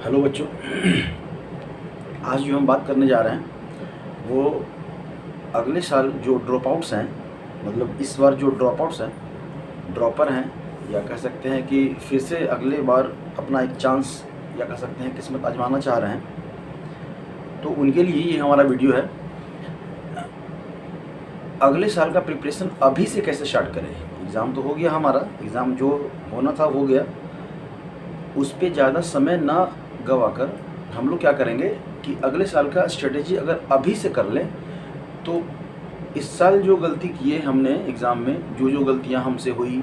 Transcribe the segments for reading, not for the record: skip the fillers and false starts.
Hello बच्चों। आज जो हम बात करने जा रहे हैं वो अगले साल जो ड्रॉप आउट्स हैं, मतलब इस बार जो ड्रॉप आउट्स हैं, ड्रॉपर हैं, या कह सकते हैं कि फिर से अगले बार अपना एक चांस या कह सकते हैं किस्मत आजमाना चाह रहे हैं, तो उनके लिए ये हमारा वीडियो है। अगले साल का प्रिपरेशन अभी से कैसे स्टार्ट करें। एग्ज़ाम तो हो गया, हमारा एग्ज़ाम जो होना था हो गया, उस पर ज़्यादा समय ना गवाकर हम लोग क्या करेंगे कि अगले साल का स्ट्रेटेजी अगर अभी से कर लें तो इस साल जो गलती किए हमने एग्ज़ाम में, जो जो गलतियां हमसे हुई,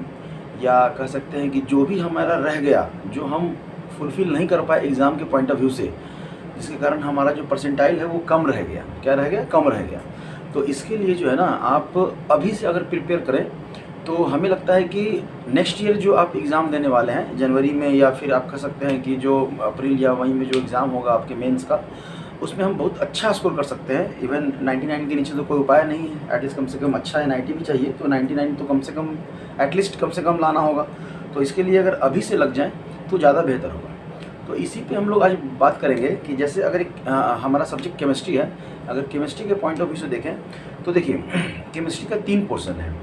या कह सकते हैं कि जो भी हमारा रह गया, जो हम फुलफ़िल नहीं कर पाए एग्ज़ाम के पॉइंट ऑफ व्यू से, जिसके कारण हमारा जो परसेंटाइल है वो कम रह गया। क्या रह गया? कम रह गया। तो इसके लिए जो है ना, आप अभी से अगर प्रिपेयर करें तो हमें लगता है कि नेक्स्ट ईयर जो आप एग्ज़ाम देने वाले हैं जनवरी में, या फिर आप कह सकते हैं कि जो अप्रैल या मई में जो एग्ज़ाम होगा आपके मेंस का, उसमें हम बहुत अच्छा स्कोर कर सकते हैं। इवन 99 के नीचे तो कोई उपाय नहीं है। एटलीस्ट कम से कम अच्छा है, 90 भी चाहिए, तो 99 तो कम से कम एटलीस्ट कम से कम लाना होगा। तो इसके लिए अगर अभी से लग जाएँ तो ज़्यादा बेहतर होगा। तो इसी पे हम लोग आज बात करेंगे कि जैसे अगर हमारा सब्जेक्ट केमिस्ट्री है, अगर केमिस्ट्री के पॉइंट ऑफ व्यू से देखें तो देखिए केमिस्ट्री का 3 पोर्शन है।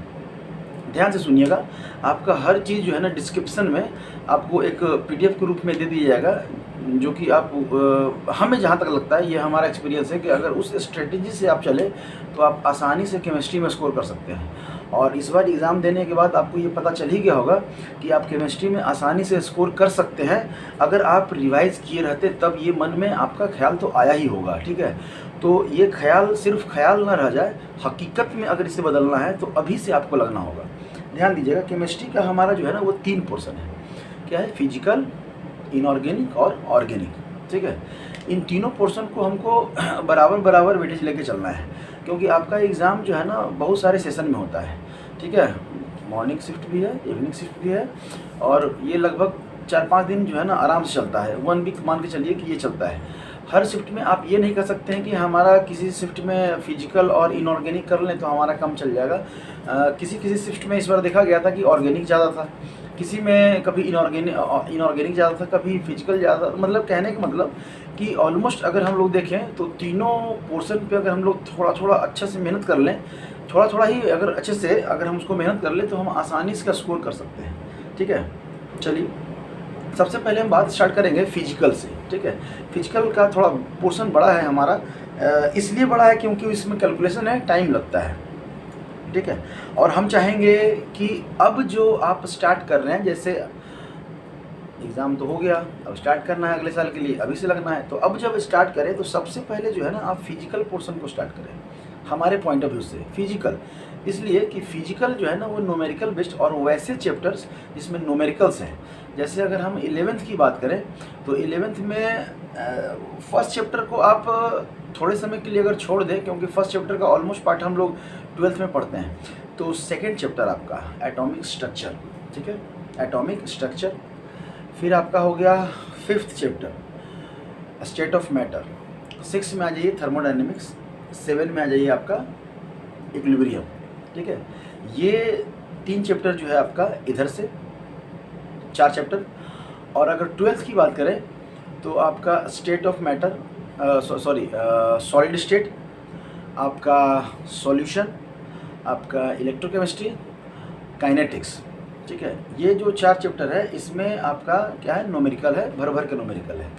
ध्यान से सुनिएगा, आपका हर चीज़ जो है ना डिस्क्रिप्शन में आपको एक पीडीएफ के रूप में दे दिया जाएगा, जो कि आप हमें जहाँ तक लगता है, ये हमारा एक्सपीरियंस है कि अगर उस स्ट्रेटेजी से आप चले तो आप आसानी से केमिस्ट्री में स्कोर कर सकते हैं। और इस बार एग्ज़ाम देने के बाद आपको ये पता चल ही गया होगा कि आप केमिस्ट्री में आसानी से स्कोर कर सकते हैं। अगर आप रिवाइज़ किए रहते तब ये मन में आपका ख्याल तो आया ही होगा, ठीक है। तो ये ख्याल सिर्फ ख्याल ना रह जाए, हकीकत में अगर इसे बदलना है तो अभी से आपको लगना होगा। ध्यान दीजिएगा, केमिस्ट्री का हमारा जो है ना वो 3 पोर्शन है। क्या है? फिजिकल, इनऑर्गेनिक और ऑर्गेनिक, ठीक है। इन तीनों पोर्शन को हमको बराबर बराबर वेटेज लेके चलना है, क्योंकि आपका एग्ज़ाम जो है ना बहुत सारे सेशन में होता है, ठीक है। मॉर्निंग शिफ्ट भी है, इवनिंग शिफ्ट भी है, और ये लगभग 4-5 दिन जो है ना आराम से चलता है। 1 वीक मान के चलिए कि ये चलता है। हर शिफ्ट में आप ये नहीं कर सकते हैं कि हमारा किसी शिफ्ट में फिजिकल और इनऑर्गेनिक कर लें तो हमारा कम चल जाएगा। किसी किसी शिफ्ट में इस बार देखा गया था कि ऑर्गेनिक ज़्यादा था, किसी में कभी इनऑर्गेनिक ज़्यादा था, कभी फिजिकल ज़्यादा। मतलब कहने का मतलब कि ऑलमोस्ट अगर हम लोग देखें तो तीनों पोर्शन पे अगर हम लोग थोड़ा थोड़ा अच्छे से मेहनत कर लें, थोड़ा थोड़ा ही अगर अच्छे से अगर हम उसको मेहनत कर लें तो हम आसानी से स्कोर कर सकते हैं, ठीक है। चलिए, सबसे पहले हम बात स्टार्ट करेंगे फिजिकल से, ठीक है। फिजिकल का थोड़ा पोर्शन बड़ा है हमारा, इसलिए बड़ा है क्योंकि इसमें कैलकुलेशन है, टाइम लगता है, ठीक है। और हम चाहेंगे कि अब जो आप स्टार्ट कर रहे हैं, जैसे एग्ज़ाम तो हो गया, अब स्टार्ट करना है अगले साल के लिए, अभी से लगना है, तो अब जब स्टार्ट करें तो सबसे पहले जो है ना आप फिजिकल पोर्शन को स्टार्ट करें। हमारे पॉइंट ऑफ व्यू से फिजिकल, इसलिए कि फिजिकल जो है ना वो न्यूमेरिकल बेस्ड और वैसे चैप्टर्स जिसमें न्यूमेरिकल्स हैं। जैसे अगर हम 11th की बात करें तो 11th में फर्स्ट चैप्टर को आप थोड़े समय के लिए अगर छोड़ दें, क्योंकि फर्स्ट चैप्टर का ऑलमोस्ट पार्ट हम लोग 12th में पढ़ते हैं, तो सेकेंड चैप्टर आपका एटॉमिक स्ट्रक्चर, ठीक है, एटॉमिक स्ट्रक्चर। फिर आपका हो गया 5th chapter state of matter, 6 में आ जाइए थर्मोडायनेमिक्स, 7 में आ जाइए आपका इक्विलिब्रियम, ठीक है। ये 3 चैप्टर जो है आपका इधर से 4 चैप्टर। और अगर 12th की बात करें तो आपका state of matter, solid state, आपका सॉल्यूशन, आपका इलेक्ट्रोकेमिस्ट्री, काइनेटिक्स, ठीक है। ये जो 4 चैप्टर है इसमें आपका क्या है, न्यूमेरिकल है, भर भर के न्यूमेरिकल है,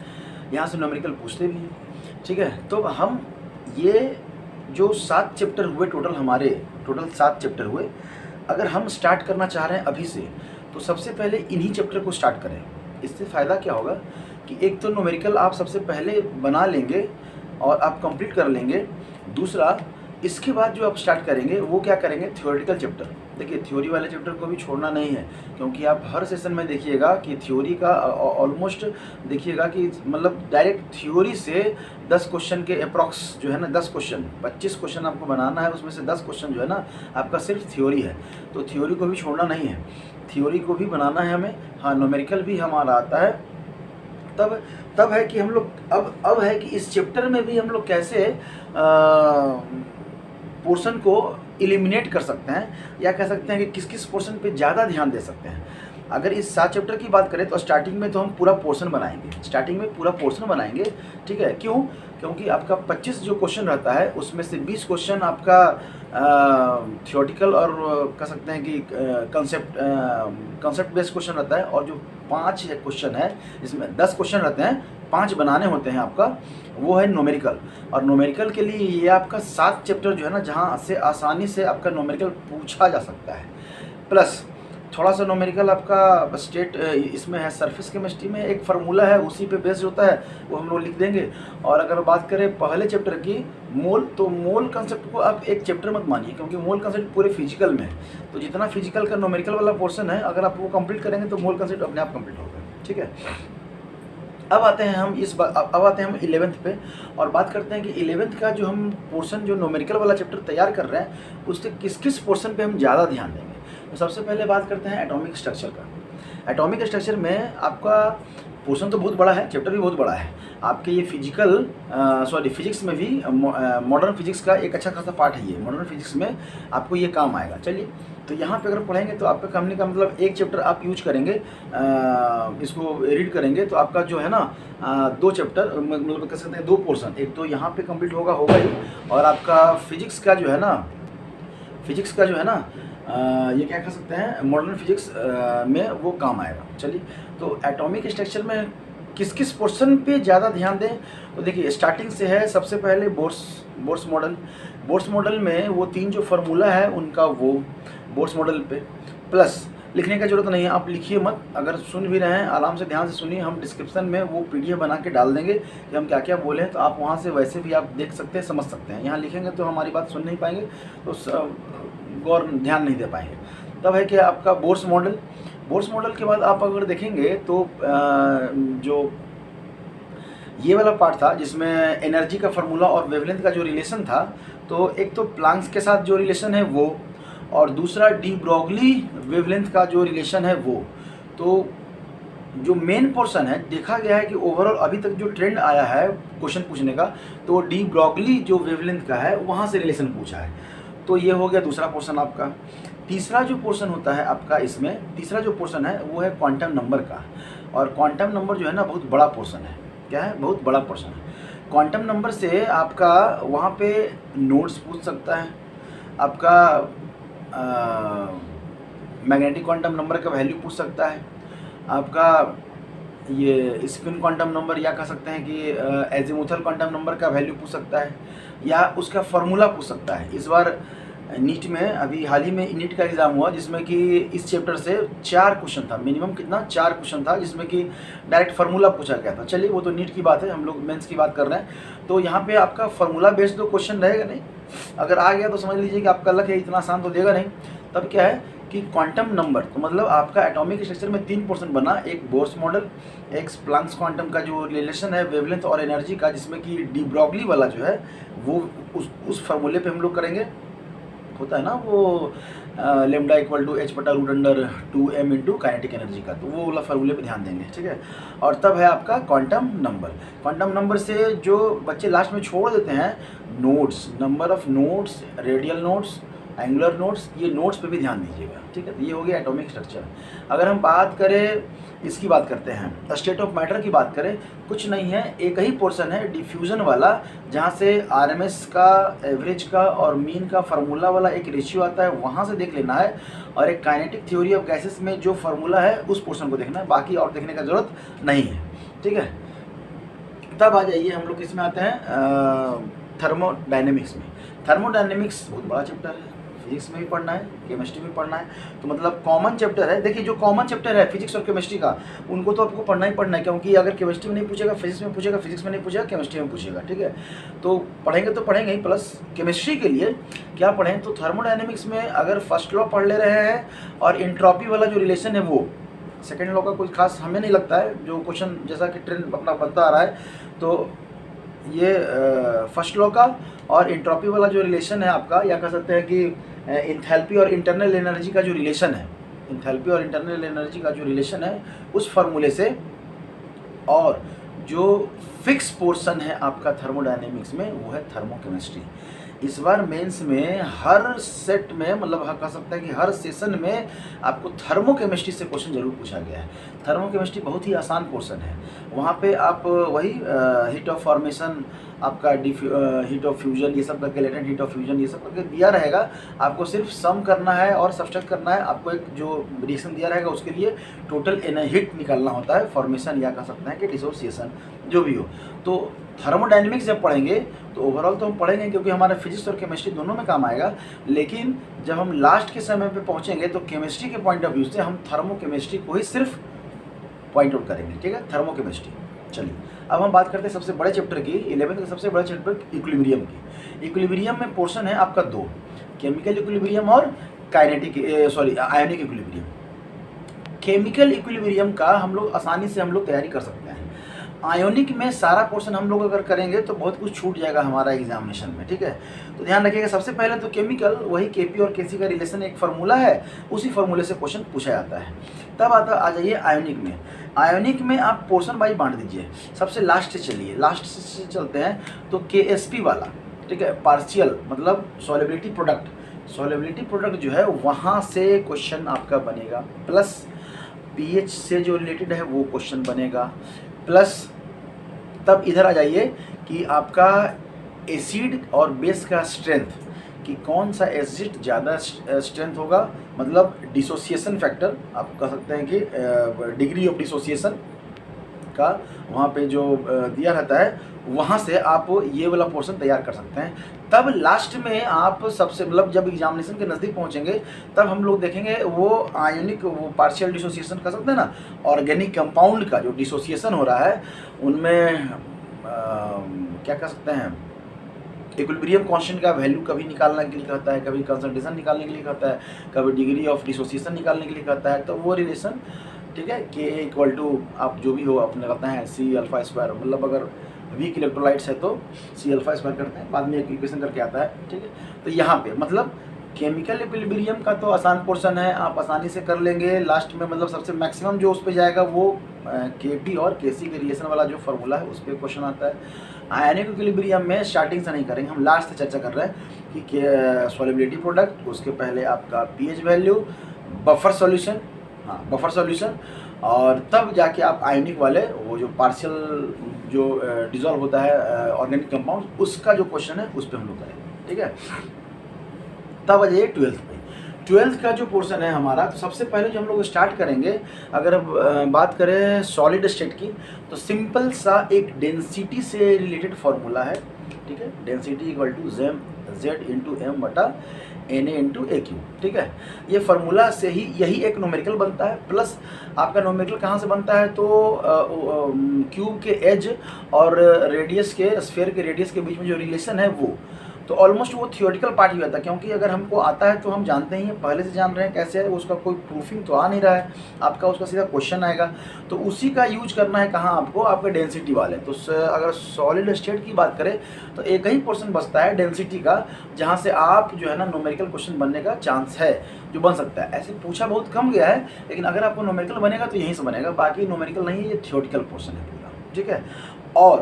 यहाँ से न्यूमेरिकल पूछते भी हैं, ठीक है। तो हम ये जो 7 चैप्टर हुए टोटल, हमारे टोटल 7 चैप्टर हुए, अगर हम स्टार्ट करना चाह रहे हैं अभी से तो सबसे पहले इन्हीं चैप्टर को स्टार्ट करें। इससे फ़ायदा क्या होगा कि एक तो न्यूमेरिकल आप सबसे पहले बना लेंगे और आप कंप्लीट कर लेंगे। दूसरा, इसके बाद जो आप स्टार्ट करेंगे वो क्या करेंगे, थ्योरेटिकल चैप्टर। देखिए, थ्योरी वाले चैप्टर को भी छोड़ना नहीं है, क्योंकि आप हर सेशन में देखिएगा कि थ्योरी का ऑलमोस्ट देखिएगा कि मतलब डायरेक्ट थ्योरी से 10 क्वेश्चन के अप्रॉक्स जो है ना, 10 क्वेश्चन 25 क्वेश्चन आपको बनाना है, उसमें से 10 क्वेश्चन जो है ना आपका सिर्फ थ्योरी है। तो थ्योरी को भी छोड़ना नहीं है, थ्योरी को भी बनाना है हमें। हाँ, न्यूमेरिकल भी हमारा आता है। तब है कि हम लोग अब है कि इस चैप्टर में भी हम लोग कैसे पोर्शन को एलिमिनेट कर सकते हैं, या कह सकते हैं कि किस किस पोर्शन पे ज़्यादा ध्यान दे सकते हैं। अगर इस 7 चैप्टर की बात करें तो स्टार्टिंग में तो हम पूरा पोर्शन बनाएंगे, स्टार्टिंग में पूरा पोर्शन बनाएंगे, ठीक है। क्यों? क्योंकि आपका 25 जो क्वेश्चन रहता है उसमें से 20 क्वेश्चन आपका थियोरेटिकल और कह सकते हैं कि कंसेप्ट बेस्ड क्वेश्चन रहता है, और जो 5 क्वेश्चन है इसमें 10 क्वेश्चन रहते हैं, 5 बनाने होते हैं आपका, वो है न्यूमेरिकल। और न्यूमेरिकल के लिए ये आपका 7 चैप्टर जो है ना, जहाँ से आसानी से आपका न्यूमेरिकल पूछा जा सकता है। प्लस थोड़ा सा न्यूमेरिकल आपका स्टेट इसमें है, सरफेस केमिस्ट्री में एक फार्मूला है, उसी पे बेस्ड होता है, वो हम लोग लिख देंगे। और अगर बात करें पहले चैप्टर की मोल, तो मोल कंसेप्ट को आप एक चैप्टर मत मानिए, क्योंकि मोल कंसेप्ट पूरे फिजिकल में है। तो जितना फिजिकल का न्यूमेरिकल वाला पोर्शन है, अगर आप वो कंप्लीट करेंगे तो मोल कंसेप्ट अपने आप कंप्लीट होगा, ठीक है। अब आते हैं हम 11th पे, और बात करते हैं कि 11th का जो हम पोर्शन जो न्यूमेरिकल वाला चैप्टर तैयार कर रहे हैं, उससे किस किस पोर्शन पे हम ज़्यादा ध्यान देंगे। तो सबसे पहले बात करते हैं एटॉमिक स्ट्रक्चर का। एटॉमिक स्ट्रक्चर में आपका पोर्शन तो बहुत बड़ा है, चैप्टर भी बहुत बड़ा है। आपके ये फिजिक्स में भी मॉडर्न फिजिक्स का एक अच्छा खासा पार्ट है, ये मॉडर्न फिजिक्स में आपको ये काम आएगा। चलिए, तो यहाँ पे अगर पढ़ेंगे तो आपका कहने का मतलब एक चैप्टर आप यूज करेंगे, इसको रीड करेंगे तो आपका जो है ना 2 चैप्टर मतलब कह सकते हैं 2 पोर्शन, एक तो यहाँ पे कंप्लीट होगा ही, और आपका फिजिक्स का जो है ना ये क्या कह सकते हैं मॉडर्न फिजिक्स में वो काम आएगा। चलिए, तो एटॉमिक स्ट्रक्चर में किस किस पोर्शन पे ज़्यादा ध्यान दें, तो देखिए स्टार्टिंग से है। सबसे पहले बोर्स मॉडल में वो 3 जो फार्मूला है उनका, वो बोर्स मॉडल पे प्लस लिखने का जरूरत नहीं है, आप लिखिए मत। अगर सुन भी रहे हैं आराम से ध्यान से सुनिए, हम डिस्क्रिप्शन में वो PDF बना के डाल देंगे कि हम क्या क्या बोले हैं, तो आप वहाँ से वैसे भी आप देख सकते हैं, समझ सकते हैं। यहाँ लिखेंगे तो हमारी बात सुन नहीं पाएंगे, तो गौर ध्यान नहीं दे पाएंगे। तब है कि आपका बोर्स मॉडल के बाद आप अगर देखेंगे तो जो ये वाला पार्ट था जिसमें एनर्जी का फार्मूला और वेवलेंथ का जो रिलेशन था, तो एक तो प्लांक्स के साथ जो रिलेशन है वो, और दूसरा डी ब्रॉगली वेवलेंथ का जो रिलेशन है वो। तो जो मेन पोर्शन है, देखा गया है कि ओवरऑल अभी तक जो ट्रेंड आया है क्वेश्चन पूछने का, तो डी ब्रॉगली जो वेवलेंथ का है वहाँ से रिलेशन पूछा है। तो ये हो गया दूसरा पोर्शन आपका। तीसरा जो पोर्शन होता है आपका, इसमें तीसरा जो पोर्शन है वो है क्वांटम नंबर का। और क्वांटम नंबर जो है ना बहुत बड़ा पोर्शन है। क्या है? बहुत बड़ा पोर्शन है। क्वांटम नंबर से आपका वहाँ पे नोड्स पूछ सकता है, आपका मैग्नेटिक क्वांटम नंबर का वैल्यू पूछ सकता है, आपका ये स्पिन क्वांटम नंबर, या कह सकते हैं कि एजीमुथल क्वांटम नंबर का वैल्यू पूछ सकता है, या उसका फार्मूला पूछ सकता है। इस बार नीट में अभी हाल ही में नीट का एग्ज़ाम हुआ, जिसमें कि इस चैप्टर से 4 क्वेश्चन था, मिनिमम कितना 4 क्वेश्चन था, जिसमें कि डायरेक्ट फार्मूला पूछा गया था। चलिए, वो तो नीट की बात है, हम लोग मेंस की बात कर रहे हैं। तो यहाँ पे आपका फार्मूला बेस्ड तो क्वेश्चन रहेगा नहीं, अगर आ गया तो समझ लीजिए कि आपका लक है, इतना आसान तो देगा नहीं। तब क्या है कि क्वांटम नंबर, तो मतलब आपका एटॉमिक स्ट्रक्चर में 3 पोर्शन बना, एक बोर्स मॉडल, एक प्लांक्स क्वांटम का जो रिलेशन है वेवलेंथ और एनर्जी का, जिसमें कि डी ब्रॉगली वाला जो है वो उस फार्मूले पे हम लोग करेंगे। होता है ना वो lambda equal to h/√2m into kinetic energy का, तो वो वाला फार्मूले पे ध्यान देंगे, ठीक है। और तब है आपका क्वांटम नंबर से जो बच्चे लास्ट में छोड़ देते हैं, nodes, number of nodes, radial nodes, angular nodes, ये नोड्स पे भी ध्यान दीजिएगा, ठीक है। तो ये हो गया एटॉमिक स्ट्रक्चर। अगर हम बात करें इसकी बात करते हैं, स्टेट ऑफ मैटर की बात करें, कुछ नहीं है, एक ही पोर्शन है डिफ्यूज़न वाला, जहाँ से RMS का, एवरेज का और मीन का फार्मूला वाला एक रेशियो आता है, वहाँ से देख लेना है। और एक काइनेटिक थ्योरी ऑफ गैसेस में जो फार्मूला है उस पोर्शन को देखना है, बाकी और देखने का ज़रूरत नहीं है, ठीक है। तब आ जाइए हम लोग इसमें आते हैं थर्मोडायनेमिक्स में। थर्मोडायनेमिक्स बहुत बड़ा चैप्टर है, फिजिक्स में भी पढ़ना है, केमिस्ट्री में पढ़ना है, तो मतलब कॉमन चैप्टर है। देखिए, जो कॉमन चैप्टर है फिजिक्स और केमिस्ट्री का, उनको तो आपको पढ़ना ही पढ़ना है, क्योंकि अगर केमिस्ट्री में नहीं पूछेगा फिजिक्स में पूछेगा, फिजिक्स में नहीं पूछेगा केमिस्ट्री में पूछेगा, ठीक है। तो पढ़ेंगे तो पढ़ेंगे ही। प्लस केमिस्ट्री के लिए क्या पढ़ें, तो थर्मोडायनेमिक्स में अगर फर्स्ट लॉ पढ़ ले रहे हैं और एंट्रोपी वाला जो रिलेशन है वो, सेकेंड लॉ का कोई खास हमें नहीं लगता है, जो क्वेश्चन जैसा कि ट्रेंड अपना बनता आ रहा है, तो ये फर्स्ट लॉ का और एंट्रोपी वाला जो रिलेशन है आपका, या कह सकते हैं कि इंथैल्पी और इंटरनल एनर्जी का जो रिलेशन है, इंथैल्पी और इंटरनल एनर्जी का जो रिलेशन है उस फार्मूले से। और जो फिक्स पोर्शन है आपका थर्मोडायनेमिक्स में वो है थर्मोकेमिस्ट्री। इस बार मेंस में हर सेट में, मतलब कह सकते हैं कि हर सेशन में आपको थर्मोकेमिस्ट्री से क्वेश्चन जरूर पूछा गया है। थर्मोकेमिस्ट्री बहुत ही आसान पोर्शन है। वहाँ पे आप वही हीट ऑफ फॉर्मेशन, आपका हीट ऑफ फ्यूजन, ये सब करके लेटेंट हीट ऑफ फ्यूजन, ये सब करके दिया रहेगा। आपको सिर्फ सम करना है और सब्सट्रैक्ट करना है। आपको एक जो रिएक्शन दिया रहेगा उसके लिए टोटल हीट निकालना होता है, फॉर्मेशन या कह सकते हैं कि डिसोसिएशन, जो भी हो। तो थर्मोडायनेमिक्स जब पढ़ेंगे तो ओवरऑल तो हम पढ़ेंगे, क्योंकि हमारा फिजिक्स और केमिस्ट्री दोनों में काम आएगा। लेकिन जब हम लास्ट के समय पे पहुंचेंगे तो केमिस्ट्री के पॉइंट ऑफ व्यू से हम थर्मोकेमिस्ट्री को ही सिर्फ पॉइंट आउट करेंगे, ठीक है, थर्मोकेमिस्ट्री। चलिए अब हम बात करते हैं सबसे बड़े चैप्टर की, 11th का सबसे बड़ा चैप्टर इक्विलिब्रियम की। इक्विलिब्रियम में पोर्शन है आपका दो, केमिकल इक्विलिब्रियम और आयोनिक इक्विलिब्रियम। केमिकल इक्विलिब्रियम का हम लोग आसानी से तैयारी कर सकते हैं। आयोनिक में सारा पोर्शन हम लोग अगर करेंगे तो बहुत कुछ छूट जाएगा हमारा एग्जामिनेशन में, ठीक है। तो ध्यान रखिएगा, सबसे पहले तो केमिकल, वही केपी और केसी का रिलेशन एक फार्मूला है, उसी फार्मूले से क्वेश्चन पूछा जाता है। तब आ जाइए आयोनिक में। आयोनिक में आप पोर्शन वाइज बांट दीजिए। सबसे लास्ट से चलिए, लास्ट से चलते हैं तो KSP वाला, ठीक है, पार्शियल मतलब सॉल्युबिलिटी प्रोडक्ट। सॉल्युबिलिटी प्रोडक्ट जो है वहाँ से क्वेश्चन आपका बनेगा, प्लस pH से जो रिलेटेड है वो क्वेश्चन बनेगा, प्लस तब इधर आ जाइए कि आपका एसिड और बेस का स्ट्रेंथ, कि कौन सा एसिड ज़्यादा स्ट्रेंथ होगा, मतलब डिसोसिएशन फैक्टर आप कह सकते हैं कि डिग्री ऑफ डिसोसिएशन का वहाँ पे जो दिया रहता है, वहाँ से आप ये वाला पोर्शन तैयार कर सकते हैं। तब लास्ट में आप सबसे, मतलब जब एग्जामिनेशन के नज़दीक पहुँचेंगे तब हम लोग देखेंगे वो आयोनिक, वो पार्शियल डिसोसिएशन कर सकते हैं ना, ऑर्गेनिक कंपाउंड का जो डिसोसिएशन हो रहा है उनमें क्या कर सकते हैं, इक्विलिब्रियम कांस्टेंट का वैल्यू कभी निकालने के लिए कहता है, कभी कंसंट्रेशन निकालने के लिए कहता है, कभी डिग्री ऑफ डिसोसिएशन निकालने के लिए कहता है। तो वो रिलेशन, ठीक है, K इक्वल टू आप जो भी हो अपने कहते हैं C∝², मतलब अगर वीक इलेक्ट्रोलाइट्स है तो C∝² करते हैं, बाद में एक इक्वेशन करके आता है, ठीक है। तो यहाँ पे मतलब केमिकल इक्विलिब्रियम का तो आसान पोर्शन है, आप आसानी से कर लेंगे। लास्ट में मतलब सबसे मैक्सिमम जो उस पर जाएगा वो KP और KC के रिलेशन वाला जो फार्मूला है उस पर क्वेश्चन आता है। आयोनिक इक्विलिब्रियम में स्टार्टिंग से नहीं करेंगे, हम लास्ट से चर्चा कर रहे हैं कि सॉल्युबिलिटी प्रोडक्ट, उसके पहले आपका pH वैल्यू, बफर सॉल्यूशन, हाँ बफर सॉल्यूशन, और तब जाके आप आयोनिक वाले वो जो पार्शियल जो डिजॉल्व होता है ऑर्गेनिक कंपाउंड, उसका जो क्वेश्चन है उस पर हम लोग करेंगे, ठीक है। तब आ जाइए 12th पे। 12th का जो पोर्शन है हमारा, तो सबसे पहले जो हम लोग स्टार्ट करेंगे, अगर बात करें सॉलिड स्टेट की, तो सिंपल सा एक डेंसिटी से रिलेटेड फार्मूला है, ठीक है। डेंसिटी इक्वल टू Z/m/Na/AQ, ठीक है। ये फार्मूला से ही यही एक न्यूमेरिकल बनता है, प्लस आपका न्यूमेरिकल कहाँ से बनता है, तो क्यूब के एज और रेडियस के, स्फीयर के रेडियस के बीच में जो रिलेशन है वो, तो ऑलमोस्ट वो थियोरेटिकल पार्ट ही होता है, क्योंकि अगर हमको आता है तो हम जानते ही हैं, पहले से जान रहे हैं कैसे है, उसका कोई प्रूफिंग तो आ नहीं रहा है आपका, उसका सीधा क्वेश्चन आएगा, तो उसी का यूज करना है कहाँ आपको, आपका डेंसिटी वाले। तो अगर सॉलिड स्टेट की बात करें तो एक ही पोर्शन बचता है डेंसिटी का, जहाँ से आप जो है ना न्यूमेरिकल क्वेश्चन बनने का चांस है, जो बन सकता है। ऐसे पूछा बहुत कम गया है, लेकिन अगर आपको न्यूमेरिकल बनेगा तो यहीं से बनेगा, बाकी न्यूमेरिकल नहीं है, ये थियोरेटिकल पोर्शन है पूरा, ठीक है। और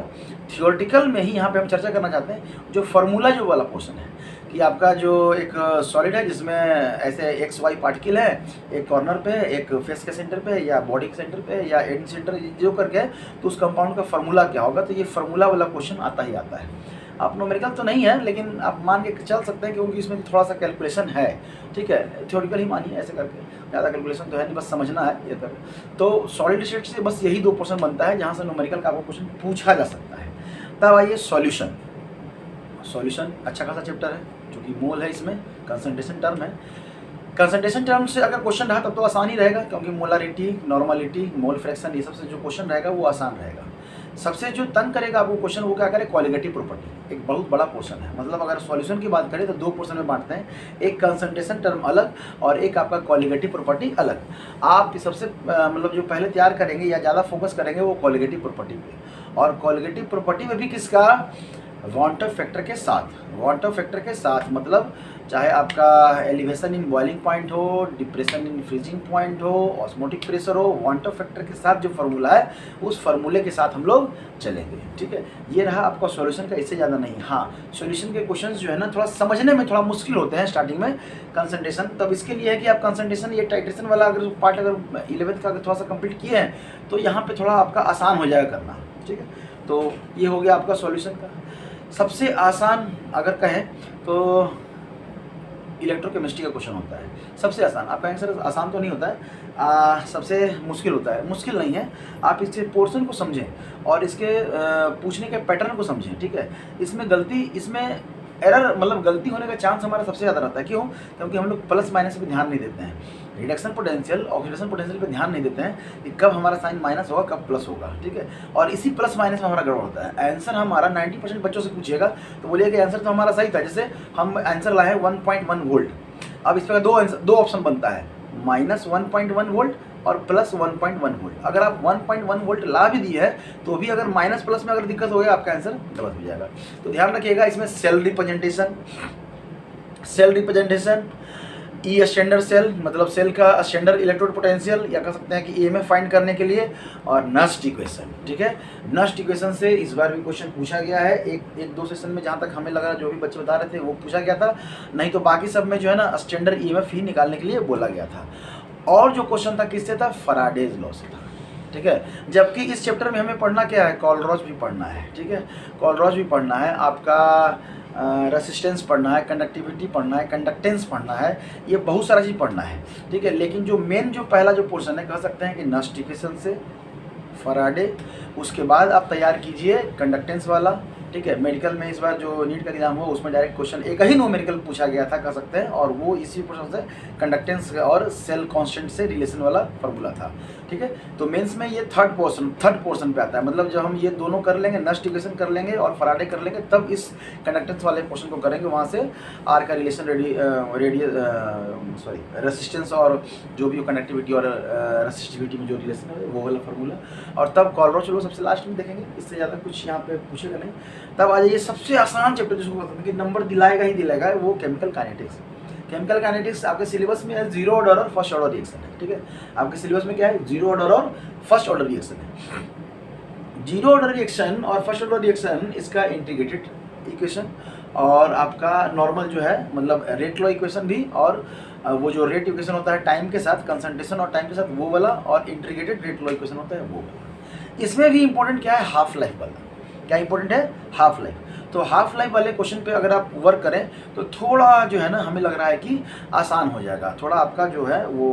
थियोरेटिकल में ही यहाँ पे हम चर्चा करना चाहते हैं जो फार्मूला जो वाला पोर्शन है, कि आपका जो एक सॉलिड है जिसमें ऐसे XY पार्टिकल है, एक कॉर्नर पे, एक फेस के सेंटर पे, या बॉडी के सेंटर पे, या एंड सेंटर जो करके है, तो उस कंपाउंड का फार्मूला क्या होगा, तो ये फार्मूला वाला क्वेश्चन आता ही आता है। आप न्यूमेरिकल तो नहीं है, लेकिन आप मान के चल सकते हैं क्योंकि इसमें थोड़ा सा कैलकुलेशन है, ठीक है। थ्योरेटिकल ही मानिए, ऐसे करके ज़्यादा कैलकुलेशन तो है नहीं, बस समझना है ये तक। तो सॉलिड स्टेट से बस यही दो पोर्शन बनता है जहाँ से न्यूमेरिकल का आपको क्वेश्चन पूछा जा सकता है। तब आइए सॉल्यूशन। सॉल्यूशन अच्छा खासा चैप्टर है, जो कि मोल है, इसमें कंसंट्रेशन टर्म है। कंसंट्रेशन टर्म से अगर क्वेश्चन रहा तब तो आसान ही रहेगा, क्योंकि मोलारिटी, नॉर्मलिटी, मोल फ्रैक्शन, ये सबसे जो क्वेश्चन रहेगा वो आसान रहेगा। सबसे जो तंग करेगा आपको क्वेश्चन, वो क्या करे, क्वालिटेटिव प्रॉपर्टी, एक बहुत बड़ा पोर्शन है। मतलब अगर सॉल्यूशन की बात करें तो दो पोर्शन में बांटते हैं, एक कंसंट्रेशन टर्म अलग और एक आपका क्वालिटेटिव प्रॉपर्टी अलग। आप सबसे मतलब जो पहले तैयार करेंगे या ज़्यादा फोकस करेंगे वो क्वालिटेटिव प्रॉपर्टी पे, और क्वालिटेटिव प्रॉपर्टी में भी किसका, वांटर फैक्टर के साथ, वांटर फैक्टर के साथ मतलब चाहे आपका एलिवेशन इन बॉइलिंग पॉइंट हो, डिप्रेशन इन फ्रीजिंग पॉइंट हो, ऑस्मोटिक प्रेशर हो, वांटर फैक्टर के साथ जो फार्मूला है उस फार्मूले के साथ हम लोग चलेंगे। ठीक है, ये रहा आपका सॉल्यूशन का, इससे ज़्यादा नहीं। हाँ, सॉल्यूशन के क्वेश्चंस जो है ना थोड़ा समझने में थोड़ा मुश्किल होते हैं स्टार्टिंग में, कंसंट्रेशन। तब इसके लिए है कि आप कंसंट्रेशन ये टाइट्रेशन वाला अगर पार्ट अगर 11th का अगर थोड़ा सा कंप्लीट किए हैं तो यहाँ पर थोड़ा आपका आसान हो जाएगा करना। ठीक है, तो ये हो गया आपका सॉल्यूशन का। सबसे आसान अगर कहें तो इलेक्ट्रोकेमिस्ट्री का क्वेश्चन होता है सबसे आसान। आपका आंसर आसान तो नहीं होता है, सबसे मुश्किल होता है। मुश्किल नहीं है, आप इसके पोर्शन को समझें और इसके पूछने के पैटर्न को समझें। ठीक है, इसमें गलती, इसमें एरर मतलब गलती होने का चांस हमारा सबसे ज़्यादा रहता है। क्यों? क्योंकि हम लोग प्लस माइनस पे ध्यान नहीं देते हैं, रिडक्शन पोटेंशियल ऑक्सीडेशन पोटेंशियल पे ध्यान नहीं देते हैं कि कब हमारा साइन माइनस होगा कब प्लस होगा। ठीक है, और इसी प्लस माइनस में हमारा गड़बड़ होता है। आंसर हमारा 90% बच्चों से पूछिएगा तो बोलिए कि आंसर तो हमारा सही था। जैसे हम आंसर लाए हैं 1.1 वोल्ट, अब इस पर दो ऑप्शन बनता है, -1.1 वोल्ट और +1.1 वोल्ट। अगर आप 1.1 वोल्ट ला भी दिए है तो भी अगर माइनस प्लस में अगर दिक्कत हो गया आपका आंसर गलत हो जाएगा। तो ध्यान रखिएगा, इसमें सेल रिप्रेजेंटेशन, ई स्टैंडर्ड सेल मतलब सेल का स्टैंडर्ड इलेक्ट्रोड पोटेंशियल, या कह सकते हैं कि ईएमएफ फाइंड करने के लिए, और नस्ट इक्वेशन। ठीक है, नस्ट इक्वेशन से इस बार भी क्वेश्चन पूछा गया है। एक दो सेशन में जहाँ तक हमें लगा जो भी बच्चे बता रहे थे वो पूछा गया था, नहीं तो बाकी सब में जो है ना स्टैंडर्ड ईएमएफ ही निकालने के लिए बोला गया था। और जो क्वेश्चन था किससे था? फैराडेज लॉ से था। ठीक है, जबकि इस चैप्टर में हमें पढ़ना क्या है? कॉलरॉज भी पढ़ना है। ठीक है, कॉलरॉज भी पढ़ना है, आपका रेसिस्टेंस पढ़ना है, कंडक्टिविटी पढ़ना है, कंडक्टेंस पढ़ना है, ये बहुत सारा चीज़ पढ़ना है। ठीक है, लेकिन जो मेन जो पहला जो पोर्शन है कह सकते हैं कि नस्ट इक्वेशन से फैराडे, उसके बाद आप तैयार कीजिए कंडक्टेंस वाला। ठीक है, मेडिकल में इस बार जो नीट का एग्जाम हुआ उसमें डायरेक्ट क्वेश्चन एक ही न्यूमेरिकल पूछा गया था कह सकते हैं, और वो इसी पोर्शन से कंडक्टेंस और सेल कांस्टेंट से रिलेशन वाला फार्मूला था। ठीक है, तो मेंस में ये थर्ड पोर्शन पे आता है। मतलब जब हम ये दोनों कर लेंगे, नस्ट इक्वेशन कर लेंगे और फैराडे कर लेंगे, तब इस कंडक्टेंस वाले पोर्शन को करेंगे। वहाँ से आर का रिलेशन रेसिस्टेंस और जो भी कंडक्टिविटी और रेसिस्टिविटी में जो रिलेशन है वो वाला फार्मूला, और तब कॉलरॉज चलो सबसे लास्ट में देखेंगे, इससे ज़्यादा कुछ यहाँ पे पूछेगा नहीं। तब आ जाइए सबसे आसान चैप्टर जिसको कहते हैं कि नंबर दिलाएगा ही दिलाएगा, वो केमिकल काइनेटिक्स। केमिकल काइनेटिक्स आपके सिलेबस में है 0 ऑर्डर और फर्स्ट ऑर्डर रिएक्शन है। ठीक है, आपके सिलेबस में क्या है? 0 ऑर्डर और फर्स्ट ऑर्डर रिएक्शन है। 0 ऑर्डर रिएक्शन और फर्स्ट ऑर्डर रिएक्शन, इसका इंटीग्रेटेड इक्वेशन और आपका नॉर्मल जो है मतलब रेट लॉ इक्वेशन भी, और वो जो रेट इक्वेशन होता है टाइम के साथ, कंसंट्रेशन और टाइम के साथ वो वाला, और इंटीग्रेटेड रेट लॉ इक्वेशन होता है वो वाला। इसमें भी इंपॉर्टेंट क्या है? हाफ लाइफ वाला। क्या इंपॉर्टेंट है? Half life. तो हाफ लाइफ वाले क्वेश्चन पे अगर आप वर्क करें तो थोड़ा जो है ना हमें लग रहा है कि आसान हो जाएगा। थोड़ा आपका जो है वो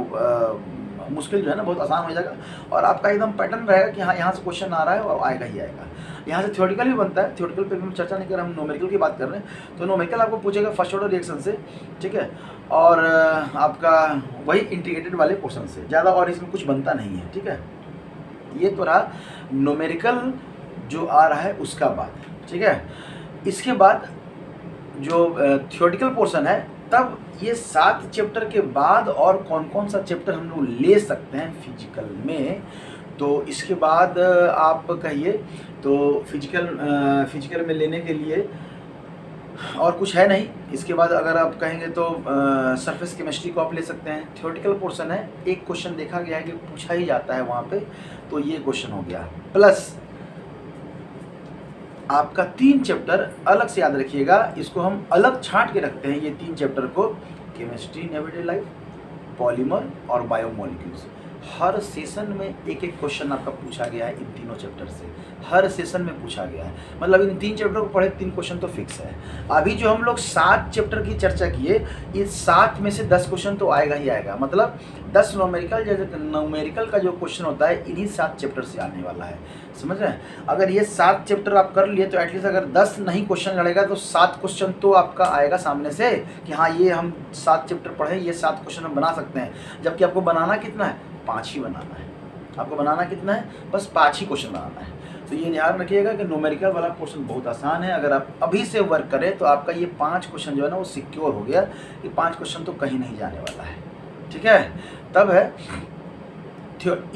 मुश्किल जो है ना बहुत आसान हो जाएगा, और आपका एकदम पैटर्न रहेगा कि हाँ यहाँ से क्वेश्चन आ रहा है और आएगा ही आएगा। यहाँ से थ्योरेटिकल भी बनता है, थ्योरेटिकल पे भी हम चर्चा नहीं कर रहे, हम न्यूमेरिकल की बात कर रहे हैं। तो न्यूमेरिकल आपको पूछेगा फर्स्ट ऑर्डर रिएक्शन से। ठीक है, और आपका वही इंटीग्रेटेड वाले क्वेश्चन से, ज़्यादा और इसमें कुछ बनता नहीं है। ठीक है, ये तो रहा न्यूमेरिकल जो आ रहा है उसका बात। ठीक है, इसके बाद जो थ्योरेटिकल पोर्शन है, तब ये 7 चैप्टर के बाद और कौन कौन सा चैप्टर हम लोग ले सकते हैं फिजिकल में, तो इसके बाद आप कहिए तो फिजिकल में लेने के लिए और कुछ है नहीं। इसके बाद अगर आप कहेंगे तो सरफेस केमिस्ट्री को आप ले सकते हैं, थ्योरेटिकल पोर्शन है, एक क्वेश्चन देखा गया है कि पूछा ही जाता है वहाँ पे, तो ये क्वेश्चन हो गया। प्लस आपका 3 चैप्टर अलग से याद रखिएगा, इसको हम अलग छांट के रखते हैं ये 3 चैप्टर को, chemistry in everyday life, polymer और बायोमोलिक्यूल्स। हर सेशन में एक एक क्वेश्चन आपका पूछा गया है इन तीनों चैप्टर से, हर सेशन में पूछा गया है। मतलब इन 3 चैप्टर को पढ़े 3 क्वेश्चन तो फिक्स है। अभी जो हम लोग 7 चैप्टर की चर्चा किए, इस 7 में से 10 क्वेश्चन तो आएगा ही आएगा। मतलब 10 न्यूमेरिकल, जैसे न्यूमेरिकल का जो क्वेश्चन होता है इन्हीं 7 चैप्टर से आने वाला है, समझ रहे हैं। अगर ये 7 चैप्टर आप कर लिए तो एटलीस्ट अगर 10 नहीं क्वेश्चन लड़ेगा तो 7 क्वेश्चन तो आपका आएगा सामने से कि हाँ ये हम 7 चैप्टर पढ़े, ये 7 क्वेश्चन हम बना सकते हैं। जबकि आपको बनाना कितना है? 5 ही बनाना है। आपको बनाना कितना है? बस 5 ही क्वेश्चन बनाना है। तो ये ध्यान रखिएगा कि न्यूमेरिकल वाला पोर्शन बहुत आसान है। अगर आप अभी से वर्क करें तो आपका ये 5 क्वेश्चन जो है ना वो सिक्योर हो गया कि 5 क्वेश्चन तो कहीं नहीं जाने वाला है। ठीक है, तब है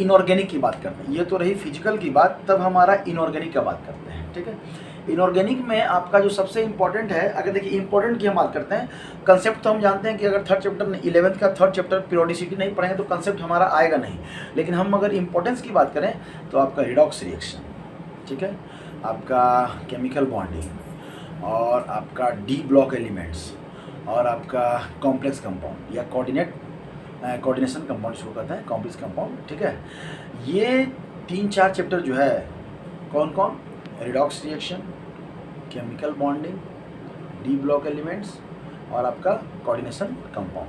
इनऑर्गेनिक की बात करते हैं। ये तो रही फिजिकल की बात, तब हमारा इनऑर्गेनिक का बात करते हैं। ठीक है, इनऑर्गेनिक में आपका जो सबसे इंपॉर्टेंट है, अगर देखिए इंपॉर्टेंट की हम बात करते हैं, कंसेप्ट तो हम जानते हैं कि अगर थर्ड चैप्टर 11th का थर्ड चैप्टर पीरियोडिसिटी नहीं पढ़ेंगे तो कंसेप्ट हमारा आएगा नहीं। लेकिन हम अगर इंपॉर्टेंस की बात करें तो आपका रिडॉक्स रिएक्शन, ठीक है, आपका केमिकल बॉन्डिंग और आपका डी ब्लॉक एलिमेंट्स और आपका कॉम्प्लेक्स कंपाउंड या कोऑर्डिनेशन कंपाउंड शुरू करते हैं, कॉम्प्लेक्स कंपाउंड, ठीक है। ये 3-4 चैप्टर जो है कौन कौन, redox reaction, chemical bonding, D block elements और आपका कोऑर्डिनेशन कंपाउंड,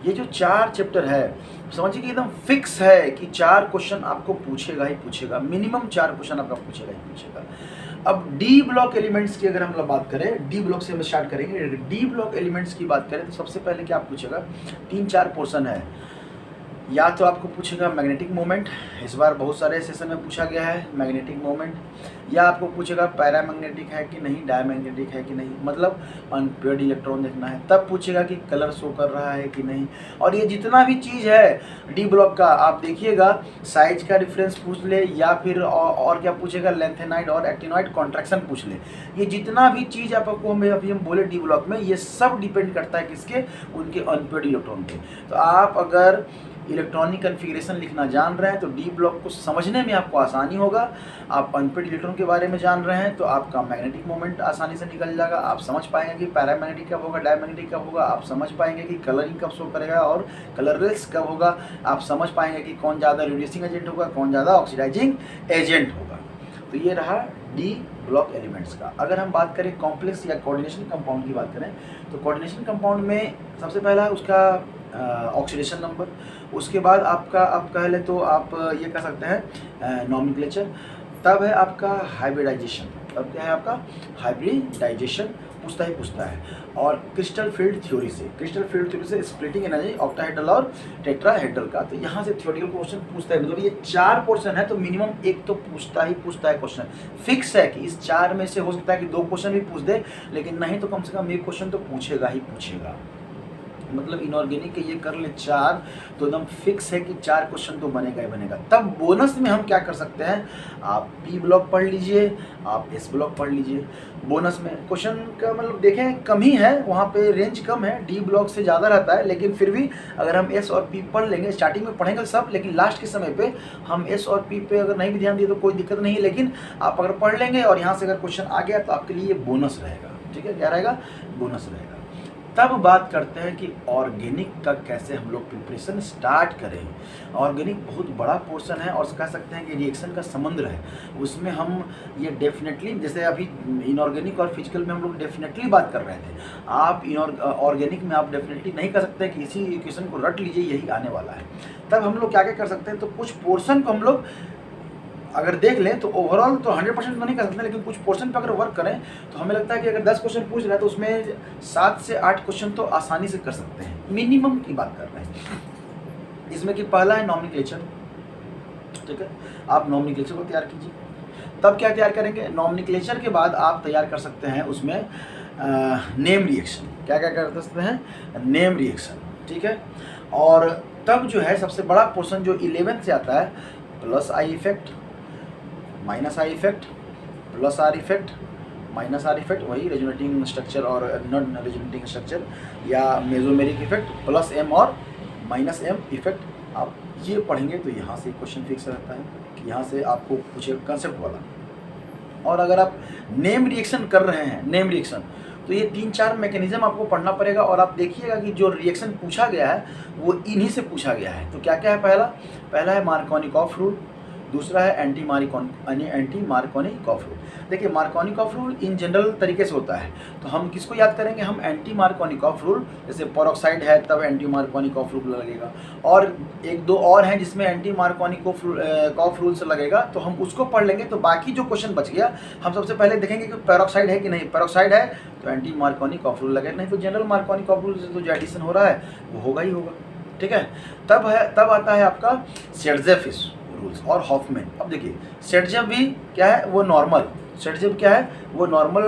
ये जो 4 चैप्टर है समझिए कि एकदम फिक्स है कि 4 क्वेश्चन आपको पूछेगा ही पूछेगा, मिनिमम 4 क्वेश्चन आपका पूछेगा ही पूछेगा। अब डी ब्लॉक एलिमेंट्स की अगर हम लोग बात करें, डी ब्लॉक से हम स्टार्ट करेंगे। डी ब्लॉक एलिमेंट्स की बात करें तो सबसे पहले क्या पूछेगा, 3-4 पोर्शन है। या तो आपको पूछेगा मैग्नेटिक मोमेंट, इस बार बहुत सारे सेशन में पूछा गया है मैग्नेटिक मोमेंट, या आपको पूछेगा पैरामैग्नेटिक है कि नहीं, डायमैग्नेटिक है कि नहीं, मतलब अनपेयर्ड इलेक्ट्रॉन देखना है। तब पूछेगा कि कलर शो कर रहा है कि नहीं। और ये जितना भी चीज़ है डी ब्लॉक का, आप देखिएगा साइज का डिफरेंस पूछ ले या फिर और क्या पूछेगा, लेंथेनाइड और एक्टिनॉइड कॉन्ट्रैक्शन पूछ ले। ये जितना भी चीज़ आपको अभी हम बोले डी ब्लॉक में, ये सब डिपेंड करता है किसके, उनके अनपेयर्ड इलेक्ट्रॉन पे। तो आप अगर इलेक्ट्रॉनिक कन्फिग्रेशन लिखना जान रहे हैं तो डी ब्लॉक को समझने में आपको आसानी होगा। आप अनपेयर्ड इलेक्ट्रॉन के बारे में जान रहे हैं तो आपका मैग्नेटिक मोमेंट आसानी से निकल जाएगा। आप समझ पाएंगे कि पैरामैग्नेटिक कब होगा, डायमैग्नेटिक कब होगा। आप समझ पाएंगे कि कलरिंग कब शो करेगा और कलरलेस कब होगा। आप समझ पाएंगे कि कौन ज़्यादा रिड्यूसिंग एजेंट होगा, कौन ज़्यादा ऑक्सीडाइजिंग एजेंट होगा। तो ये रहा डी ब्लॉक एलिमेंट्स का। अगर हम बात करें कॉम्प्लेक्स या कोऑर्डिनेशन कंपाउंड की बात करें तो कोऑर्डिनेशन कंपाउंड में सबसे पहला उसका ऑक्सीडेशन नंबर, उसके बाद आपका आप कह ले तो आप ये कह सकते हैं नॉमेनक्लेचर, तब है आपका हाइब्रिडाइजेशन, तब क्या है आपका हाइब्रिडाइजेशन पूछता है। और क्रिस्टल फील्ड थ्योरी से स्प्लिटिंग एनर्जी ऑक्टाहेड्रल और टेट्राहेड्रल का, तो यहाँ से थ्योरेटिकल क्वेश्चन पूछता है। मतलब ये 4 पोर्शन है तो मिनिमम एक तो पूछता है क्वेश्चन। फिक्स है कि इस 4 में से हो सकता है कि 2 क्वेश्चन भी पूछ दे, लेकिन नहीं तो कम से कम 1 क्वेश्चन तो पूछेगा ही पूछेगा। मतलब इनऑर्गेनिक के ये कर ले 4 तो एकदम फिक्स है कि 4 क्वेश्चन तो बनेगा ही बनेगा। तब बोनस में हम क्या कर सकते हैं, आप पी ब्लॉक पढ़ लीजिए, आप एस ब्लॉक पढ़ लीजिए। बोनस में क्वेश्चन का मतलब देखें कम ही है, वहाँ पे रेंज कम है, डी ब्लॉक से ज़्यादा रहता है। लेकिन फिर भी अगर हम एस और पी पढ़ लेंगे, स्टार्टिंग में पढ़ेंगे सब, लेकिन लास्ट के समय पे हम एस और पी पे अगर नहीं भी ध्यान दिए तो कोई दिक्कत नहीं है। लेकिन आप अगर पढ़ लेंगे और यहाँ से अगर क्वेश्चन आ गया तो आपके लिए बोनस रहेगा। ठीक है, क्या रहेगा, बोनस रहेगा। तब बात करते हैं कि ऑर्गेनिक का कैसे हम लोग प्रिपरेशन स्टार्ट करें। ऑर्गेनिक बहुत बड़ा पोर्शन है और कह सकते हैं कि रिएक्शन का समुद्र है। उसमें हम ये डेफिनेटली, जैसे अभी इनऑर्गेनिक और फिजिकल में हम लोग डेफिनेटली बात कर रहे थे, आप ऑर्गेनिक में आप डेफिनेटली नहीं कर सकते कि इसी इक्वेशन को रट लीजिए यही आने वाला है। तब हम लोग क्या क्या कर सकते हैं, तो कुछ पोर्शन को हम लोग अगर देख लें तो ओवरऑल तो 100% तो नहीं कर सकते, लेकिन कुछ पोर्शन पर अगर वर्क करें तो हमें लगता है कि अगर 10 क्वेश्चन पूछ रहे हैं तो उसमें 7 से 8 क्वेश्चन तो आसानी से कर सकते हैं, मिनिमम की बात कर रहे हैं। इसमें कि पहला है नॉमेनक्लेचर। ठीक है, आप नॉमेनक्लेचर को तैयार कीजिए। तब क्या तैयार करेंगे, नॉमेनक्लेचर के बाद आप तैयार कर सकते हैं उसमें नेम रिएक्शन। क्या क्या कर सकते हैं, नेम रिएक्शन। ठीक है, और तब जो है सबसे बड़ा पोर्शन जो 11th से आता है, plus I effect, minus I effect, plus are effect, minus are effect, वही रेजोनेटिंग स्ट्रक्चर और नॉन रेजोनेटिंग स्ट्रक्चर, या मेसोमेरिक इफेक्ट, प्लस एम और माइनस एम इफेक्ट। आप ये पढ़ेंगे तो यहाँ से क्वेश्चन फिक्स रहता है कि यहाँ से आपको पूछे कंसेप्ट वाला। और अगर आप नेम रिएक्शन कर रहे हैं, नेम रिएक्शन, तो ये 3-4 मैकेनिज्म आपको पढ़ना पड़ेगा। और आप देखिएगा कि जो रिएक्शन पूछा गया है वो इन्हीं से पूछा गया है। तो क्या क्या है, पहला है मार्कोनिकॉफ रूल, दूसरा है एंटी मार्कोनिकॉफ रूल। देखिए मार्कोनिकॉफ रूल इन जनरल तरीके से होता है, तो हम किसको याद करेंगे, हम एंटी मार्कोनिकॉफ रूल, जैसे पेरोक्साइड है तब एंटी मार्कोनिकॉफ रूल लगेगा, और 1-2 और हैं जिसमें एंटी मार्कोनिकॉफ रूल से लगेगा, तो हम उसको पढ़ लेंगे। तो बाकी जो क्वेश्चन बच गया हम सबसे पहले देखेंगे कि पेरोक्साइड है कि नहीं। पेरोक्साइड है तो एंटी मार्कोनिकॉफ रूल लगेगा, नहीं तो जनरल मार्कोनिकॉफ रूल से तो जो एडिशन हो रहा है वो होगा ही होगा। ठीक है, तब आता है आपका शेरज़ेफ रूल्स और हॉफमैन। अब देखिए शेरज़ेफ भी क्या है, वो नॉर्मल सेटजेब क्या है, वो नॉर्मल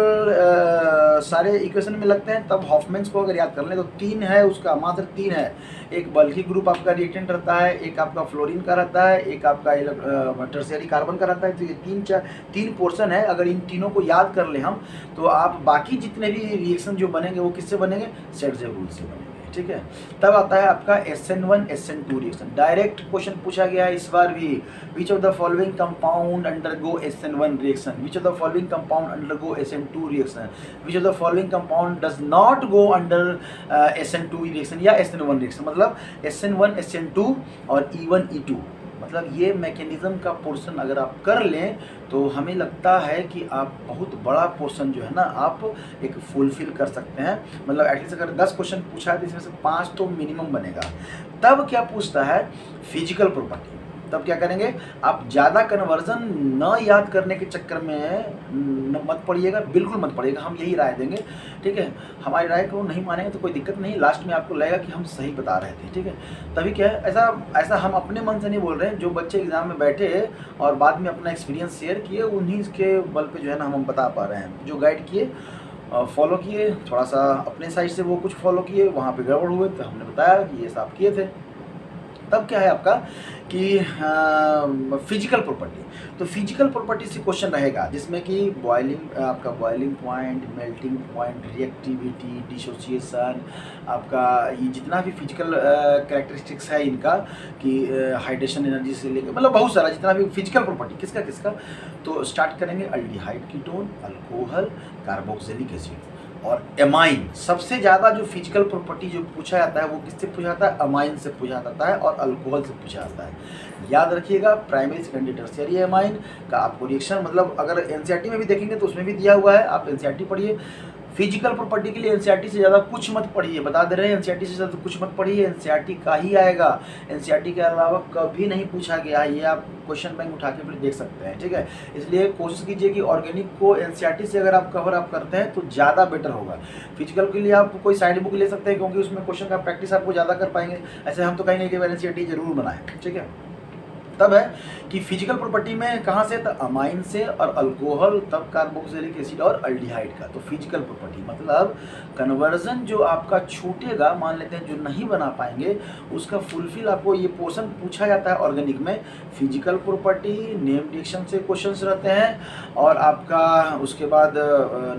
सारे इक्वेशन में लगते हैं। तब हॉफमैन्स को अगर याद कर लें तो 3 है, उसका मात्र 3 है। एक बल्कि ग्रुप आपका रिएक्टेंट रहता है, एक आपका फ्लोरीन का रहता है, एक आपका टर्शियरी कार्बन का रहता है। तो ये 3 पोर्शन है। अगर इन तीनों को याद कर लें हम, तो आप बाकी जितने भी रिएक्शन जो बनेंगे वो किससे बनेंगे, सेटजेब रूल से बनेंगे। ठीक है, तब आता है आपका SN1 SN2 reaction. Direct question पूछा गया है इस बार भी, which of the following compound undergo SN1 reaction, which of the following compound undergo SN2 reaction, which of the following compound does not go under SN2 reaction या SN1 reaction. मतलब SN1 SN2 और E1 E2, मतलब ये mechanism का portion अगर आप कर लें तो हमें लगता है कि आप बहुत बड़ा पोर्शन जो है ना आप एक फुलफिल कर सकते हैं। मतलब एटलीस्ट अगर 10 क्वेश्चन पूछा है तो इसमें से 5 तो मिनिमम बनेगा। तब क्या पूछता है, फिजिकल प्रॉपर्टी। तब क्या करेंगे, आप ज़्यादा कन्वर्जन न याद करने के चक्कर में मत पड़िएगा, बिल्कुल मत पड़िएगा। हम यही राय देंगे, ठीक है। हमारी राय को नहीं मानेंगे तो कोई दिक्कत नहीं, लास्ट में आपको लगेगा कि हम सही बता रहे थे, ठीक है। तभी क्या है, ऐसा हम अपने मन से नहीं बोल रहे हैं। जो बच्चे एग्जाम में बैठे और बाद में अपना एक्सपीरियंस शेयर किए, उन्हीं के बल पे जो है ना हम बता पा रहे हैं। जो गाइड किए, फॉलो किए, थोड़ा सा अपने साइड से वो कुछ फॉलो किए, वहाँ पे गड़बड़ हुए तो हमने बताया कि ये सब किए थे। तब क्या है आपका कि फिजिकल प्रॉपर्टी। तो फिजिकल प्रॉपर्टी से क्वेश्चन रहेगा जिसमें कि आपका boiling point, melting point, reactivity, dissociation, आपका ये जितना भी फिजिकल कैरेक्टरिस्टिक्स है इनका, कि हाइड्रेशन एनर्जी से लेकर मतलब बहुत सारा जितना भी फिजिकल प्रॉपर्टी किसका। तो स्टार्ट करेंगे aldehyde ketone, alcohol, carboxylic acid और एमाइन। सबसे ज़्यादा जो फिजिकल प्रॉपर्टी जो पूछा जाता है वो किससे पूछा जाता है, अमाइन से पूछा जाता है और अल्कोहल से पूछा जाता है। याद रखिएगा, प्राइमरी सेकेंडरी टर्शियरी एमाइन का आपको रिएक्शन, मतलब अगर एनसीईआरटी में भी देखेंगे तो उसमें भी दिया हुआ है, आप एनसीईआरटी पढ़िए। फिजिकल प्रॉपर्टी के लिए एनसीईआरटी से ज़्यादा कुछ मत पढ़िए, बता दे रहे हैं, एनसीईआरटी से ज़्यादा कुछ मत पढ़िए, एनसीईआरटी का ही आएगा। एनसीईआरटी के अलावा कभी नहीं पूछा गया है, ये आप क्वेश्चन बैंक उठा के फिर देख सकते हैं, ठीक है। इसलिए कोशिश कीजिए कि ऑर्गेनिक को एनसीईआरटी से अगर आप कवर आप करते हैं तो ज़्यादा बेटर होगा। फिजिकल के लिए आप कोई साइड बुक ले सकते हैं, क्योंकि उसमें क्वेश्चन का प्रैक्टिस आपको ज़्यादा कर पाएंगे। ऐसे हम तो कहेंगे कि एनसीईआरटी जरूर बनाएं, ठीक है। तब है कि फिजिकल प्रॉपर्टी में कहाँ से, तो अमाइन से और अल्कोहल, तब कार्बोक्सिलिक एसिड और अल्डिहाइड का। तो फिजिकल प्रॉपर्टी मतलब कन्वर्जन जो आपका छूटेगा, मान लेते हैं जो नहीं बना पाएंगे, उसका फुलफिल आपको ये पोर्शन पूछा जाता है ऑर्गेनिक में। फिजिकल प्रॉपर्टी, नेम डिक्शन से क्वेश्चंस रहते हैं, और आपका उसके बाद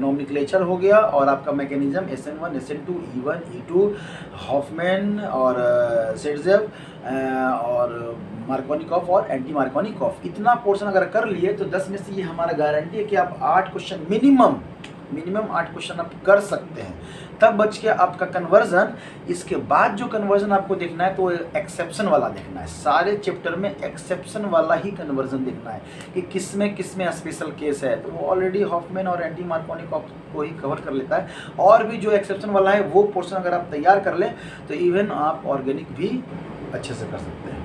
नोमेनक्लेचर हो गया, और आपका mechanism SN1 SN2 E1 E2, Hoffmann और सेटजेब और मार्कोनिकॉफ और एंटी मार्कोनिकॉफ। इतना पोर्शन अगर कर लिए तो 10 में से ये हमारा गारंटी है कि आप 8 क्वेश्चन मिनिमम 8 क्वेश्चन आप कर सकते हैं। तब बच गया आपका कन्वर्जन। इसके बाद जो कन्वर्जन आपको देखना है तो एक्सेप्शन वाला देखना है। सारे चैप्टर में एक्सेप्शन वाला ही कन्वर्जन देखना है कि किसमें स्पेशल केस है। तो वो ऑलरेडी हॉफमैन और एंटी मार्कोनिकॉफ को ही कवर कर लेता है। और भी जो एक्सेप्शन वाला है वो पोर्शन अगर आप तैयार कर लें तो इवन आप ऑर्गेनिक भी अच्छे से कर सकते हैं।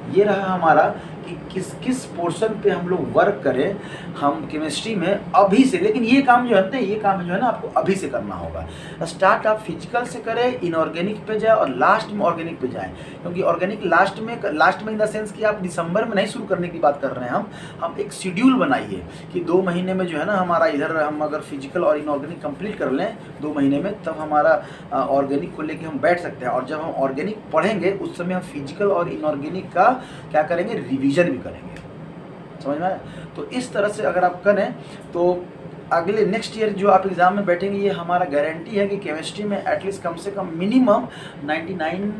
ये रहा हमारा कि किस पोर्शन पे हम लोग वर्क करें हम केमिस्ट्री में अभी से। लेकिन ये काम जो है ना आपको अभी से करना होगा। स्टार्ट आप फिजिकल से करें, इनऑर्गेनिक पे जाए और लास्ट में ऑर्गेनिक पे जाएं। क्योंकि ऑर्गेनिक लास्ट में इन द सेंस कि आप दिसंबर में नहीं शुरू करने की बात कर रहे हैं हम एक शेड्यूल बनाइए कि 2 महीने में जो है ना हमारा इधर हम अगर फिजिकल और इनऑर्गेनिक कंप्लीट कर लें 2 महीने में, तब हमारा ऑर्गेनिक को लेके हम बैठ सकते हैं। और जब हम ऑर्गेनिक पढ़ेंगे उस समय हम फिजिकल और इनऑर्गेनिक का क्या करेंगे, रिवीजन भी करेंगे। समझ में आया? तो इस तरह से अगर आप करें तो अगले नेक्स्ट ईयर जो आप एग्ज़ाम में बैठेंगे, ये हमारा गारंटी है कि केमिस्ट्री में एटलीस्ट कम से कम मिनिमम 99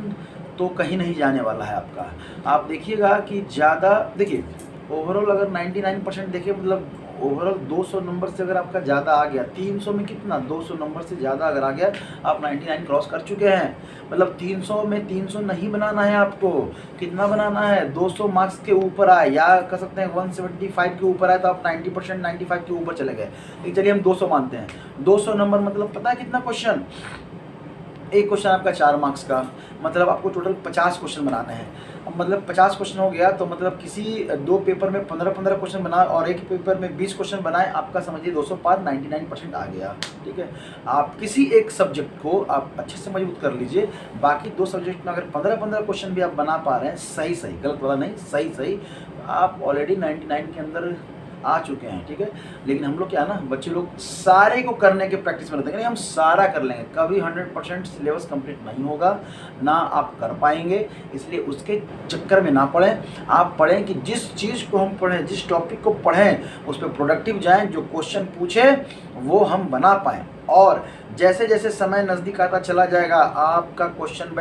तो कहीं नहीं जाने वाला है आपका। आप देखिएगा कि ज़्यादा, देखिए ओवरऑल अगर 99% देखिए, मतलब ओवरऑल 200 नंबर से अगर आपका ज़्यादा आ गया, 300 में कितना, 200 नंबर से ज़्यादा अगर आ गया, आप 99 क्रॉस कर चुके हैं। मतलब 300 में 300 नहीं बनाना है आपको, कितना बनाना है, 200 मार्क्स के ऊपर आए, या कह सकते हैं 175 के ऊपर आए तो आप 90% 95 के ऊपर चले गए। लेकिन चलिए हम 200 मानते हैं। 200 नंबर मतलब पता है कितना क्वेश्चन, एक क्वेश्चन आपका 4 मार्क्स का, मतलब आपको टोटल 50 क्वेश्चन बनाने हैं। अब मतलब 50 क्वेश्चन हो गया तो मतलब किसी 2 पेपर में 15-15 क्वेश्चन बनाए और एक पेपर में 20 क्वेश्चन बनाए, आपका समझिए 200 पार 99% आ गया। ठीक है, आप किसी एक सब्जेक्ट को आप अच्छे से मजबूत कर लीजिए, बाकी 2 सब्जेक्ट में अगर 15-15 क्वेश्चन भी आप बना पा रहे हैं, सही गलत वाला नहीं, सही आप ऑलरेडी 99 के अंदर आ चुके हैं, ठीक है। लेकिन हम लोग क्या है ना, बच्चे लोग सारे को करने के प्रैक्टिस में रहते हैं, नहीं हम सारा कर लेंगे, कभी 100% सिलेबस कंप्लीट नहीं होगा, ना आप कर पाएंगे। इसलिए उसके चक्कर में ना पढ़ें, आप पढ़ें कि जिस चीज़ को हम पढ़ें, जिस टॉपिक को पढ़ें उस पर प्रोडक्टिव जाएँ, जो क्वेश्चन पूछे वो हम बना पाएँ। और जैसे जैसे समय नज़दीक आता चला जाएगा, आपका क्वेश्चन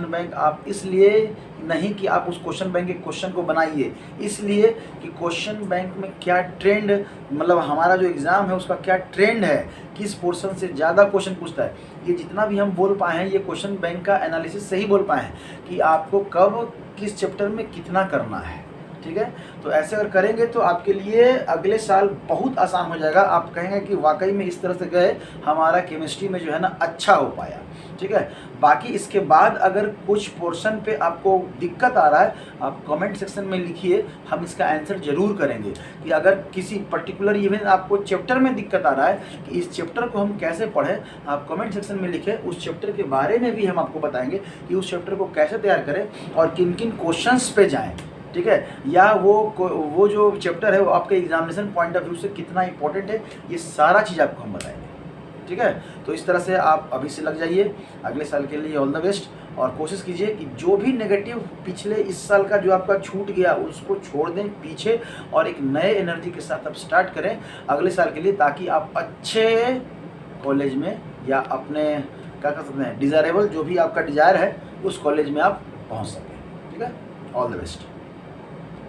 बैंक आप इसलिए नहीं कि आप उस क्वेश्चन बैंक के क्वेश्चन को बनाइए, इसलिए कि क्वेश्चन बैंक में क्या ट्रेंड, मतलब हमारा जो एग्ज़ाम है उसका क्या ट्रेंड है, किस पोर्शन से ज़्यादा क्वेश्चन पूछता है। ये जितना भी हम बोल पाए हैं, ये क्वेश्चन बैंक का एनालिसिस से ही बोल पाए हैं कि आपको कब किस चैप्टर में कितना करना है, ठीक है। तो ऐसे अगर करेंगे तो आपके लिए अगले साल बहुत आसान हो जाएगा। आप कहेंगे कि वाकई में इस तरह से गए, हमारा केमिस्ट्री में जो है ना अच्छा हो पाया, ठीक है। बाकी इसके बाद अगर कुछ पोर्शन पे आपको दिक्कत आ रहा है, आप कमेंट सेक्शन में लिखिए, हम इसका आंसर ज़रूर करेंगे। कि अगर किसी पर्टिकुलर इवेंट आपको चैप्टर में दिक्कत आ रहा है कि इस चैप्टर को हम कैसे पढ़ें, आप कमेंट सेक्शन में लिखें, उस चैप्टर के बारे में भी हम आपको बताएंगे कि उस चैप्टर को कैसे तैयार करें और किन किन क्वेश्चंस पे जाएँ, ठीक है। या वो जो चैप्टर है वो आपके एग्जामिनेशन पॉइंट ऑफ व्यू से कितना इंपॉर्टेंट है, ये सारा चीज़ आपको हम बताएंगे, ठीक है। तो इस तरह से आप अभी से लग जाइए, अगले साल के लिए ऑल द बेस्ट। और कोशिश कीजिए कि जो भी नेगेटिव पिछले इस साल का जो आपका छूट गया उसको छोड़ दें पीछे, और एक नए एनर्जी के साथ आप स्टार्ट करें अगले साल के लिए, ताकि आप अच्छे कॉलेज में या अपने क्या कर सकते हैं डिज़ायरेबल, जो भी आपका डिज़ायर है उस कॉलेज में आप पहुँच सकें, ठीक है। All the best.